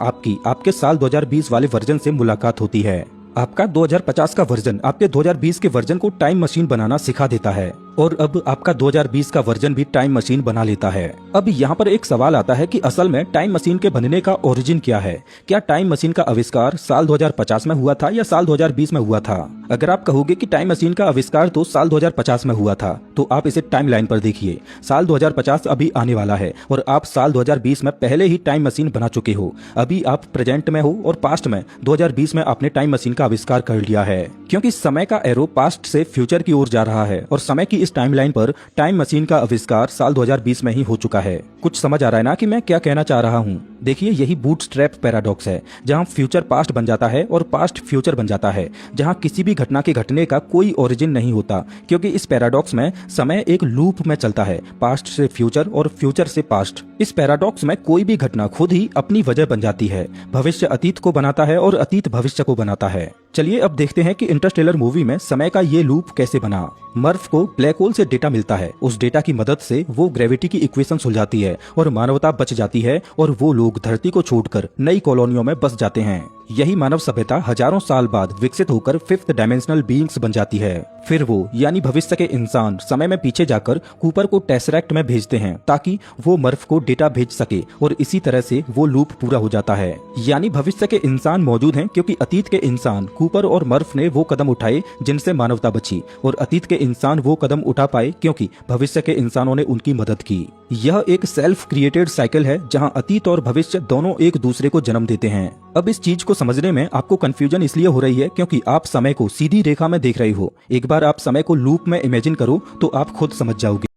S1: आपके साल 2020 वाले वर्जन से मुलाकात होती है। आपका 2050 का वर्जन आपके 2020 के वर्जन को टाइम मशीन बनाना सिखा देता है और अब आपका 2020 का वर्जन भी टाइम मशीन बना लेता है। अब यहाँ पर एक सवाल आता है कि असल में टाइम मशीन के बनने का ओरिजिन क्या है? क्या टाइम मशीन का आविष्कार साल 2050 में हुआ था या साल 2020 में हुआ था? अगर आप कहोगे कि टाइम मशीन का आविष्कार तो साल 2050 में हुआ था, तो आप इसे टाइम लाइन पर देखिए। साल 2050 अभी आने वाला है और आप साल 2020 में पहले ही टाइम मशीन बना चुके हो। अभी आप प्रेजेंट में हो और पास्ट में 2020 में आपने टाइम मशीन का आविष्कार कर लिया है। क्योंकि समय का एरो पास्ट से फ्यूचर की ओर जा रहा है और समय की इस टाइमलाइन पर टाइम मशीन का आविष्कार साल 2020 में ही हो चुका है। कुछ समझ आ रहा है ना कि मैं क्या कहना चाह रहा हूँ? देखिए, यही बूटस्ट्रैप पैराडॉक्स है, जहाँ फ्यूचर पास्ट बन जाता है और पास्ट फ्यूचर बन जाता है, जहाँ किसी भी घटना के घटने का कोई ओरिजिन नहीं होता। क्योंकि इस पैराडॉक्स में समय एक लूप में चलता है, पास्ट से फ्यूचर और फ्यूचर से पास्ट। इस पैराडॉक्स में कोई भी घटना खुद ही अपनी वजह बन जाती है। भविष्य अतीत को बनाता है और अतीत भविष्य को बनाता है। चलिए अब देखते हैं कि इंटरस्टेलर मूवी में समय का ये लूप कैसे बना। मर्फ को ब्लैक होल से डेटा मिलता है। उस डेटा की मदद से वो ग्रेविटी की इक्वेशन सुलझाती है और मानवता बच जाती है और वो लोग धरती को छोड़कर नई कॉलोनियों में बस जाते हैं। यही मानव सभ्यता हजारों साल बाद विकसित होकर फिफ्थ डायमेंशनल बीइंग्स बन जाती है। फिर वो यानी भविष्य के इंसान समय में पीछे जाकर कूपर को टेसरैक्ट में भेजते हैं ताकि वो मर्फ को डेटा भेज सके और इसी तरह से वो लूप पूरा हो जाता है। यानी भविष्य के इंसान मौजूद हैं क्योंकि अतीत के इंसान कूपर और मर्फ ने वो कदम उठाए जिनसे मानवता बची, और अतीत के इंसान वो कदम उठा पाए क्योंकि भविष्य के इंसानों ने उनकी मदद की। यह एक सेल्फ क्रिएटेड साइकिल है जहां अतीत और भविष्य दोनों एक दूसरे को जन्म देते हैं। अब इस चीज को समझने में आपको कंफ्यूजन इसलिए हो रही है क्योंकि आप समय को सीधी रेखा में देख रहे हो। एक बार आप समय को लूप में इमेजिन करो तो आप खुद समझ जाओगे।